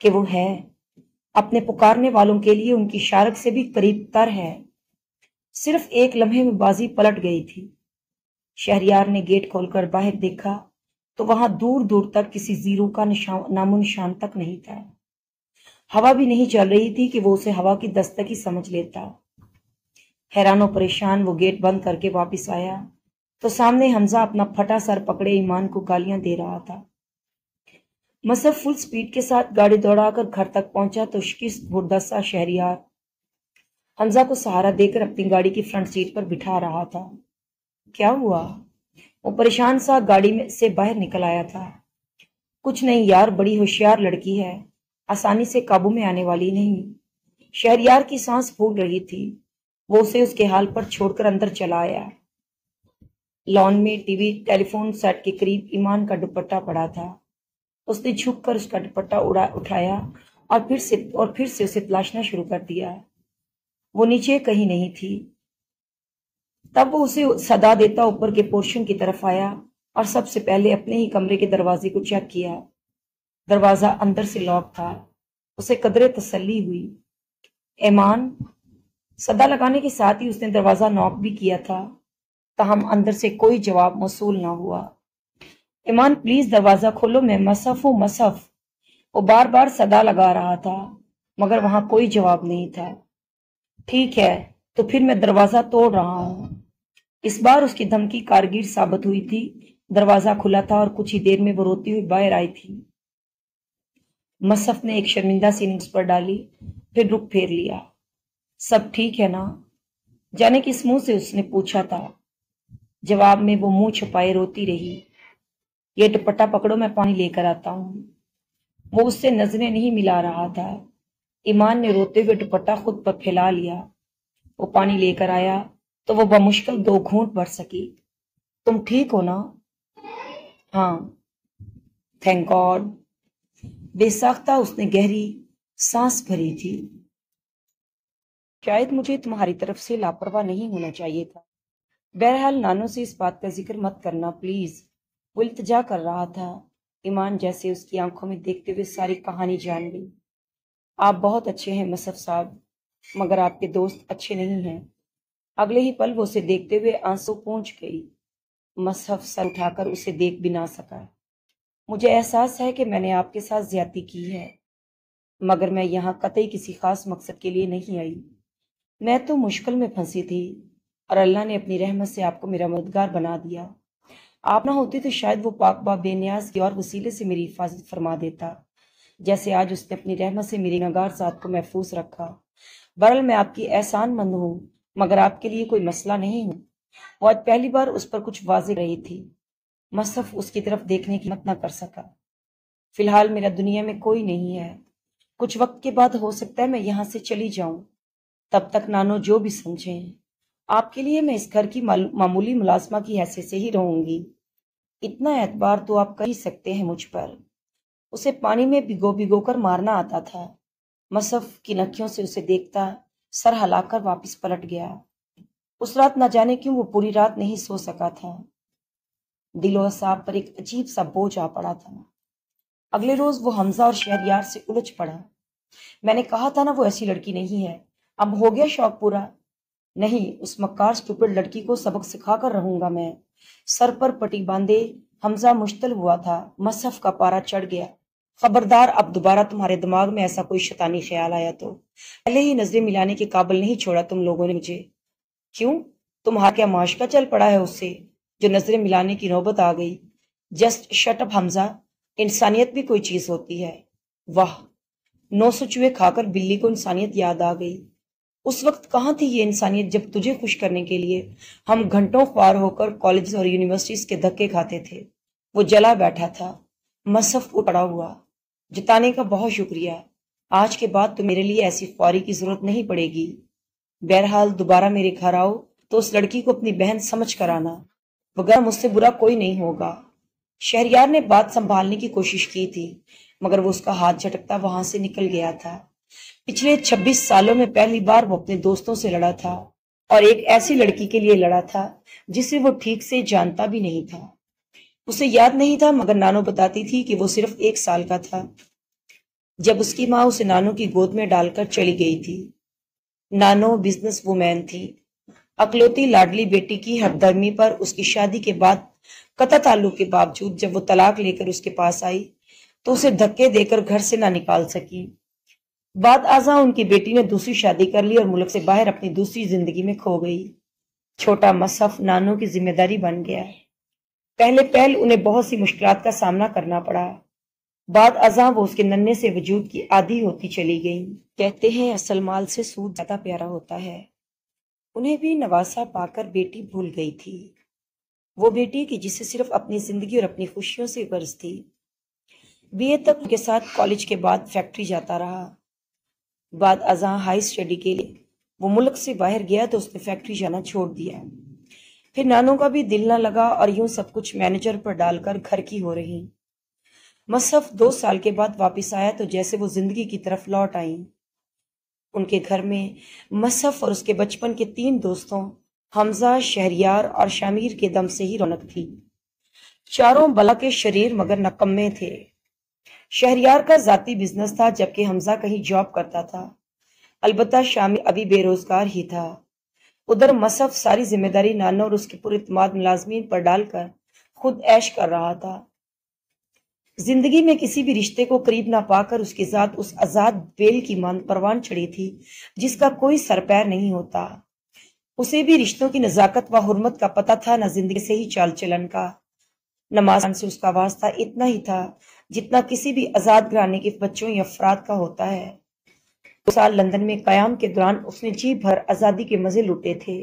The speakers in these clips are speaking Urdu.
کہ وہ ہے، اپنے پکارنے والوں کے لیے ان کی شارک سے بھی قریب تر ہے۔ صرف ایک لمحے میں بازی پلٹ گئی تھی۔ شہریار نے گیٹ کھول کر باہر دیکھا تو وہاں دور دور تک کسی زیرو کا نام و نشان تک نہیں تھا۔ ہوا بھی نہیں چل رہی تھی کہ وہ اسے ہوا کی دستک ہی سمجھ لیتا۔ حیران و پریشان وہ گیٹ بند کر کے واپس آیا تو سامنے حمزہ اپنا پھٹا سر پکڑے ایمان کو گالیاں دے رہا تھا۔ مصرف فل سپیڈ کے ساتھ گاڑی دوڑا کر گھر تک پہنچا تو شکست خوردہ سا شہریار حمزہ کو سہارا دے کر اپنی گاڑی کی فرنٹ سیٹ پر بٹھا رہا تھا۔ کیا ہوا؟ وہ پریشان سا گاڑی میں سے باہر نکل آیا تھا۔ کچھ نہیں یار، بڑی ہوشیار لڑکی ہے، آسانی سے قابو میں آنے والی نہیں۔ شہریار کی سانس پھول رہی تھی۔ وہ اسے اس کے حال پر چھوڑ کر اندر چلا آیا۔ لان میں ٹی وی ٹیلی فون سیٹ کے قریب ایمان کا دوپٹہ پڑا تھا۔ اس نے جھک کر اس کا دوپٹہ اٹھایا اور پھر سے اسے تلاشنا شروع کر دیا۔ وہ نیچے کہیں نہیں تھی۔ تب وہ اسے صدا دیتا اوپر کے پورشن کی طرف آیا اور سب سے پہلے اپنے ہی کمرے کے دروازے کو چیک کیا۔ دروازہ اندر سے لاک تھا۔ اسے قدرے تسلی ہوئی۔ ایمان! صدا لگانے کے ساتھ ہی اس نے دروازہ ناک بھی کیا تھا، تاہم اندر سے کوئی جواب موصول نہ ہوا۔ ایمان پلیز دروازہ کھولو، میں مصحف ہوں، مصحف۔ وہ بار بار صدا لگا رہا تھا مگر وہاں کوئی جواب نہیں تھا۔ ٹھیک ہے تو پھر میں دروازہ توڑ رہا ہوں۔ اس بار اس کی دھمکی کارگر ثابت ہوئی تھی۔ دروازہ کھلا تھا اور کچھ ہی دیر میں وہ روتی ہوئی باہر آئی تھی۔ مصحف نے ایک شرمندہ سی نبض پر ڈالی، پھر رخ پھیر لیا۔ سب ٹھیک ہے نا؟ جانے کس منہ سے اس نے پوچھا تھا۔ جواب میں وہ منہ چھپائے روتی رہی۔ یہ دوپٹہ پکڑو، میں پانی لے کر آتا ہوں۔ وہ اس سے نظریں نہیں ملا رہا تھا۔ ایمان نے روتے ہوئے دوپٹہ خود پر پھیلا لیا۔ وہ پانی لے کر آیا تو وہ بمشکل 2 گھونٹ بھر سکی۔ تم ٹھیک ہو نا؟ ہاں، تھینک گاڈ۔ بے ساختہ اس نے گہری سانس بھری تھی۔ شاید مجھے تمہاری طرف سے لاپرواہ نہیں ہونا چاہیے تھا۔ بہرحال نانو سے اس بات کا ذکر مت کرنا پلیز۔ وہ التجا کر رہا تھا۔ ایمان جیسے اس کی آنکھوں میں دیکھتے ہوئے ساری کہانی جان گئی۔ آپ بہت اچھے ہیں مصحف صاحب، مگر آپ کے دوست اچھے نہیں ہیں۔ اگلے ہی پل وہ اسے دیکھتے ہوئے آنسو پونچھ گئی۔ مصحف سر اٹھا کر اسے دیکھ بھی نہ سکا۔ مجھے احساس ہے کہ میں نے آپ کے ساتھ زیادتی کی ہے، مگر میں یہاں قطعی کسی خاص مقصد کے لیے نہیں آئی۔ میں تو مشکل میں پھنسی تھی اور اللہ نے اپنی رحمت سے آپ کو میرا مددگار بنا دیا۔ آپ نہ ہوتی تو شاید وہ پاک با بے نیاز کی اور وسیلے سے میری حفاظت فرما دیتا، جیسے آج اس نے اپنی رحمت سے میری گناہگار ذات کو محفوظ رکھا۔ بہرحال میں آپ کی احسان مند ہوں، مگر آپ کے لیے کوئی مسئلہ نہیں ہوں۔ وہ آج پہلی بار اس پر کچھ واضح رہی تھی۔ مصحف اس کی طرف دیکھنے کی ہمت نہ کر سکا۔ فی الحال میرا دنیا میں کوئی نہیں ہے۔ کچھ وقت کے بعد ہو سکتا ہے میں یہاں سے چلی جاؤں۔ تب تک نانو جو بھی سمجھیں، آپ کے لیے میں اس گھر کی معمولی ملازمہ کی حیثیت سے ہی رہوں گی۔ اتنا اعتبار تو آپ کر ہی سکتے ہیں مجھ پر۔ اسے پانی میں بھگو کر مارنا آتا تھا۔ مصحف کی نکھیوں سے اسے دیکھتا سر ہلا کر واپس پلٹ گیا۔ اس رات نہ جانے کیوں وہ پوری رات نہیں سو سکا تھا۔ دل و اعصاب پر ایک عجیب سا بوجھ آ پڑا تھا۔ اگلے روز وہ حمزہ اور شہریار سے الجھ پڑا۔ میں نے کہا تھا نا وہ ایسی لڑکی نہیں ہے، اب ہو گیا شوق پورا؟ نہیں، اس مکار سٹوپڈ لڑکی کو سبق سکھا کر رہوں گا میں۔ سر پر پٹی باندھے حمزہ مشتل ہوا تھا۔ مصحف کا پارا چڑھ گیا۔ خبردار، اب دوبارہ تمہارے دماغ میں ایسا کوئی شیطانی خیال آیا تو پہلے ہی نظریں ملانے کے قابل نہیں چھوڑا تم لوگوں نے مجھے۔ کیوں؟ تمہارا کیا معاشقہ چل پڑا ہے اس سے جو نظریں ملانے کی نوبت آ گئی؟ جسٹ شٹ اپ حمزہ، انسانیت بھی کوئی چیز ہوتی ہے۔ واہ، 900 چوہے کھا کر بلی کو انسانیت یاد آ گئی۔ اس وقت کہاں تھی یہ انسانیت جب تجھے خوش کرنے کے لیے ہم گھنٹوں خوار ہو کر کالجز اور یونیورسٹیز کے دھکے کھاتے تھے؟ وہ جلا بیٹھا تھا۔ مصحف اٹھا ہوا۔ جتانے کا بہت شکریہ، آج کے بعد تو میرے لیے ایسی خواری کی ضرورت نہیں پڑے گی۔ بہرحال دوبارہ میرے گھر آؤ تو اس لڑکی کو اپنی بہن سمجھ کر آنا، وگرنہ مجھ سے برا کوئی نہیں ہوگا۔ شہریار نے بات سنبھالنے کی کوشش کی تھی مگر وہ اس کا ہاتھ جھٹکتا وہاں سے نکل گیا تھا۔ پچھلے 26 سالوں میں پہلی بار وہ اپنے دوستوں سے لڑا تھا اور ایک ایسی لڑکی کے لیے لڑا تھا جسے وہ ٹھیک سے جانتا بھی نہیں تھا۔ اسے یاد نہیں تھا مگر نانو بتاتی تھی کہ وہ صرف 1 سال کا تھا۔ جب اس کی ماں اسے نانو کی گود میں ڈال کر چلی گئی تھی۔ نانو بزنس وومین تھی، اکلوتی لاڈلی بیٹی کی ہردرمی پر اس کی شادی کے بعد قطع تعلق کے باوجود جب وہ طلاق لے کر اس کے پاس آئی تو اسے دھکے دے کر گھر سے نہ نکال سکی۔ بعد ازاں ان کی بیٹی نے دوسری شادی کر لی اور ملک سے باہر اپنی دوسری زندگی میں کھو گئی۔ چھوٹا مصحف نانو کی ذمہ داری بن گیا۔ پہلے پہل انہیں بہت سی مشکلات کا سامنا کرنا پڑا، بعد ازاں وہ اس کے ننھے سے وجود کی عادی ہوتی چلی گئیں۔ کہتے ہیں اصل مال سے سود زیادہ پیارا ہوتا ہے۔ انہیں بھی نواسا پا کر بیٹی بھول گئی تھی، وہ بیٹی کی جسے صرف اپنی زندگی اور اپنی خوشیوں سے غرض تھی۔ بی اے تک کے ساتھ کالج کے بعد فیکٹری جاتا رہا۔ بعد ازاں ہائی اسٹڈی کے لیے وہ ملک سے باہر گیا تو اس نے فیکٹری جانا چھوڑ دیا۔ پھر نانو کا بھی دل نہ لگا اور یوں سب کچھ مینیجر پر ڈال کر گھر کی ہو رہی۔ مصحف 2 سال کے بعد واپس آیا تو جیسے وہ زندگی کی طرف لوٹ آئیں۔ ان کے گھر میں مصحف اور اس کے بچپن کے 3 دوستوں حمزہ، شہریار اور شامیر کے دم سے ہی رونق تھی۔ چاروں بلا کے شریر مگر نکمے تھے۔ شہریار کا ذاتی بزنس تھا جبکہ حمزہ کہیں جاب کرتا تھا، البتہ شامیر ابھی بے روزگار ہی تھا۔ ادھر مصحف ساری ذمہ داری نانو اور اس کے پراعتماد ملازمین پر ڈال کر خود عیش کر رہا تھا۔ زندگی میں کسی بھی رشتے کو قریب نہ پا کر اس کی ذات اس آزاد بیل کی ماند پروان چڑھی تھی جس کا کوئی سر پیر نہیں ہوتا۔ اسے بھی رشتوں کی نزاکت و حرمت کا پتہ تھا، نہ زندگی سے ہی چال چلن کا۔ نماز سے اس کا واسطہ اتنا ہی تھا جتنا کسی بھی آزاد گھرانے کے بچوں یا افراد کا ہوتا ہے۔ 2 سال لندن میں قیام کے دوران اس نے جی بھر آزادی کے مزے لوٹے تھے۔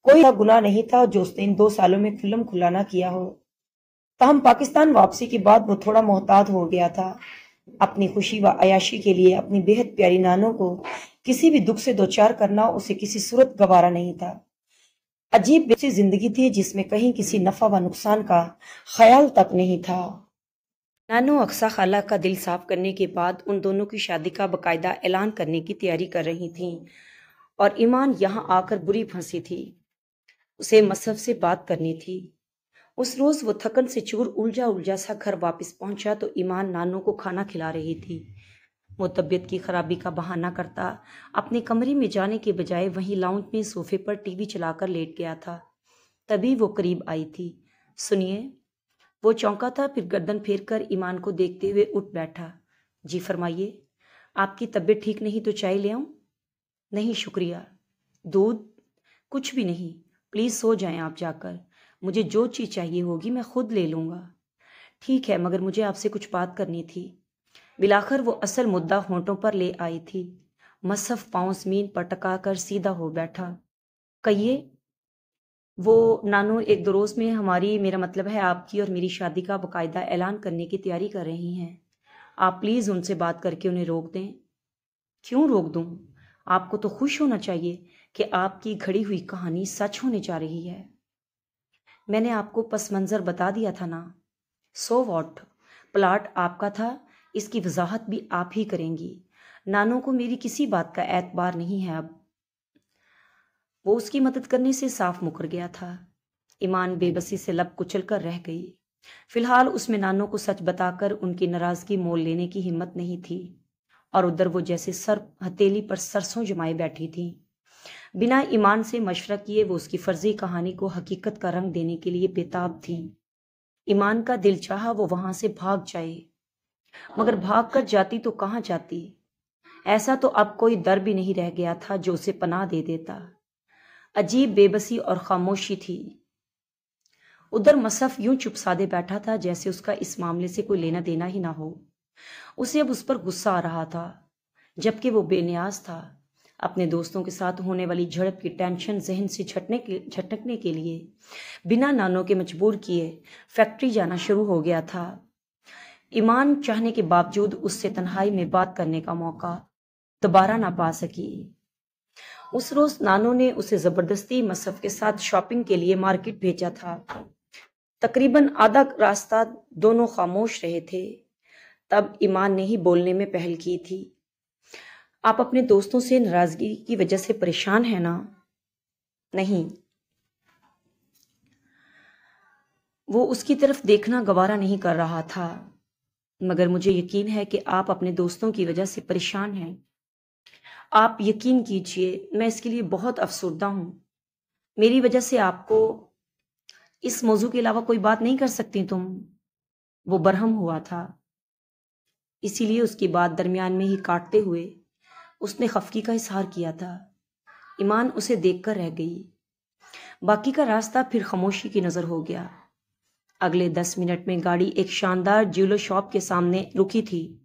کوئی گناہ نہیں تھا جو اس نے ان 2 سالوں میں کھلم کھلا نہ کیا ہو۔ تاہم پاکستان واپسی کے بعد وہ تھوڑا محتاط ہو گیا تھا۔ اپنی خوشی و عیاشی کے لیے اپنی بے حد پیاری نانو کو کسی بھی دکھ سے دوچار کرنا اسے کسی صورت گوارا نہیں تھا۔ عجیب بے سی زندگی تھی جس میں کہیں کسی نفع و نقصان کا خیال تک نہیں تھا۔ نانو اقصی خالہ کا دل صاف کرنے کے بعد ان دونوں کی شادی کا باقاعدہ اعلان کرنے کی تیاری کر رہی تھیں اور ایمان یہاں آ کر بری پھنسی تھی۔ اسے مصحف سے بات کرنی تھی۔ اس روز وہ تھکن سے چور الجھا سا گھر واپس پہنچا تو ایمان نانو کو کھانا کھلا رہی تھی۔ وہ طبیعت کی خرابی کا بہانہ کرتا اپنے کمرے میں جانے کے بجائے وہیں لاؤنج میں صوفے پر ٹی وی چلا کر لیٹ گیا تھا۔ تبھی وہ قریب آئی تھی۔ سنیے، وہ چونکا تھا، پھر گردن پھیر کر ایمان کو دیکھتے ہوئے اٹھ بیٹھا۔ جی فرمائیے، آپ کی طبیعت ٹھیک نہیں تو چائے لے آؤں؟ نہیں شکریہ۔ دودھ؟ کچھ بھی نہیں، پلیز سو جائیں آپ جا کر، مجھے جو چیز چاہیے ہوگی میں خود لے لوں گا۔ ٹھیک ہے، مگر مجھے آپ سے کچھ بات کرنی تھی۔ بلاخر وہ اصل مدعا ہونٹوں پر لے آئی تھی۔ مصحف پاؤں زمین پر ٹکا کر سیدھا ہو بیٹھا۔ کہیے۔ وہ نانو 1-2 روز میں میرا مطلب ہے آپ کی اور میری شادی کا باقاعدہ اعلان کرنے کی تیاری کر رہی ہیں۔ آپ پلیز ان سے بات کر کے انہیں روک دیں۔ کیوں روک دوں؟ آپ کو تو خوش ہونا چاہیے کہ آپ کی گھڑی ہوئی کہانی سچ ہونے جا رہی ہے۔ میں نے آپ کو پس منظر بتا دیا تھا نا۔ سو واٹ، پلاٹ آپ کا تھا، اس کی وضاحت بھی آپ ہی کریں گی۔ نانو کو میری کسی بات کا اعتبار نہیں ہے اب۔ وہ اس کی مدد کرنے سے صاف مکر گیا تھا۔ ایمان بے بسی سے لب کچل کر رہ گئی۔ فی الحال اس میں نانو کو سچ بتا کر ان کی ناراضگی مول لینے کی ہمت نہیں تھی، اور ادھر وہ جیسے سر ہتیلی پر سرسوں جمائے بیٹھی تھی۔ بنا ایمان سے مشورہ کیے وہ اس کی فرضی کہانی کو حقیقت کا رنگ دینے کے لیے بےتاب تھی۔ ایمان کا دل چاہا وہ وہاں سے بھاگ جائے، مگر بھاگ کر جاتی تو کہاں جاتی؟ ایسا تو اب کوئی در بھی نہیں رہ گیا تھا جو اسے پناہ دے دیتا۔ عجیب بے بسی اور خاموشی تھی۔ ادھر مصحف یوں چپ سادے بیٹھا تھا جیسے اس کا اس معاملے سے کوئی لینا دینا ہی نہ ہو۔ اسے اب اس پر غصہ آ رہا تھا، جبکہ وہ بے نیاز تھا۔ اپنے دوستوں کے ساتھ ہونے والی جھڑپ کی ٹینشن ذہن سے جھٹکنے کے لیے بنا نانو کے مجبور کیے فیکٹری جانا شروع ہو گیا تھا۔ ایمان چاہنے کے باوجود اس سے تنہائی میں بات کرنے کا موقع دوبارہ نہ پا سکی۔ اس روز نانو نے اسے زبردستی مصحف کے ساتھ شاپنگ کے لیے مارکیٹ بھیجا تھا۔ تقریباً آدھا راستہ دونوں خاموش رہے تھے، تب ایمان نے ہی بولنے میں پہل کی تھی۔ آپ اپنے دوستوں سے ناراضگی کی وجہ سے پریشان ہیں نا؟ نہیں۔ وہ اس کی طرف دیکھنا گوارا نہیں کر رہا تھا۔ مگر مجھے یقین ہے کہ آپ اپنے دوستوں کی وجہ سے پریشان ہیں۔ آپ یقین کیجئے میں اس کے لیے بہت افسردہ ہوں۔ میری وجہ سے آپ کو اس موضوع کے علاوہ کوئی بات نہیں کر سکتی تم۔ وہ برہم ہوا تھا، اسی لیے اس کی بات درمیان میں ہی کاٹتے ہوئے اس نے خفگی کا اظہار کیا تھا۔ ایمان اسے دیکھ کر رہ گئی۔ باقی کا راستہ پھر خاموشی کی نظر ہو گیا۔ اگلے 10 منٹ میں گاڑی ایک شاندار جیولر شاپ کے سامنے رکی تھی۔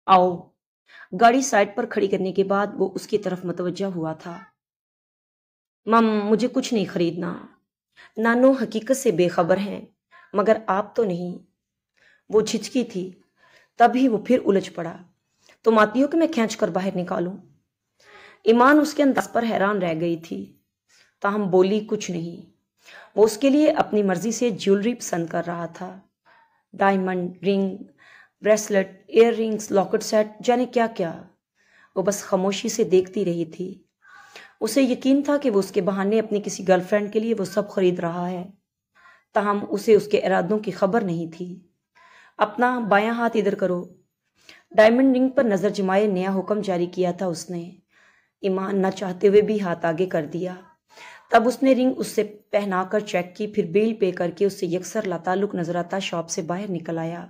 آؤ۔ گاڑی سائڈ پر کھڑی کرنے کے بعد وہ اس کی طرف متوجہ ہوا تھا۔ مم، مجھے کچھ نہیں خریدنا۔ نانو حقیقت سے بے خبر ہیں، مگر آپ تو نہیں۔ وہ جھجکی تھی، تب ہی وہ پھر الجھ پڑا۔ تم آتی ہو کہ میں کھینچ کر باہر نکالوں؟ ایمان اس کے انداز پر حیران رہ گئی تھی، تاہم بولی کچھ نہیں۔ وہ اس کے لیے اپنی مرضی سے جیولری پسند کر رہا تھا، diamond ring, bracelet, earrings, locket set, جانے کیا کیا۔ وہ بس خاموشی سے دیکھتی رہی تھی۔ اسے یقین تھا کہ وہ اس کے بہانے اپنی کسی گرل فرینڈ کے لیے وہ سب خرید رہا ہے، تاہم اسے اس کے ارادوں کی خبر نہیں تھی۔ اپنا بایاں ہاتھ ادھر کرو۔ ڈائمنڈ رنگ پر نظر جمائے نیا حکم جاری کیا تھا اس نے۔ ایمان نہ چاہتے ہوئے بھی ہاتھ آگے کر دیا۔ تب اس نے رنگ اس سے پہنا کر چیک کی، پھر بل پے کر کے اس سے یکسر لاتعلق نظر آتا شاپ سے باہر نکل آیا۔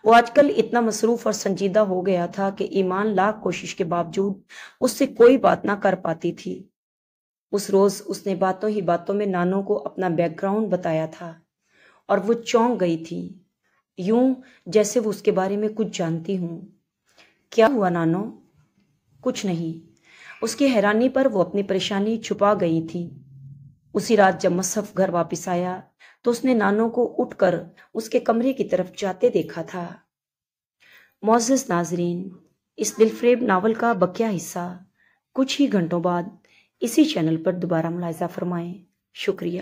وہ آج کل اتنا مصروف اور سنجیدہ ہو گیا تھا کہ ایمان لاکھ کوشش کے باوجود اس سے کوئی بات نہ کر پاتی تھی۔ اس روز اس نے باتوں ہی باتوں میں نانو کو اپنا بیک گراؤنڈ بتایا تھا اور وہ چونک گئی تھی، یوں جیسے وہ اس کے بارے میں کچھ جانتی ہوں۔ کیا ہوا نانو؟ کچھ نہیں۔ اس کی حیرانی پر وہ اپنی پریشانی چھپا گئی تھی۔ اسی رات جب مصحف گھر واپس آیا تو اس نے نانو کو اٹھ کر اس کے کمرے کی طرف جاتے دیکھا تھا۔ معزز ناظرین، اس دلفریب ناول کا بقیہ حصہ کچھ ہی گھنٹوں بعد اسی چینل پر دوبارہ ملاحظہ فرمائیں۔ شکریہ۔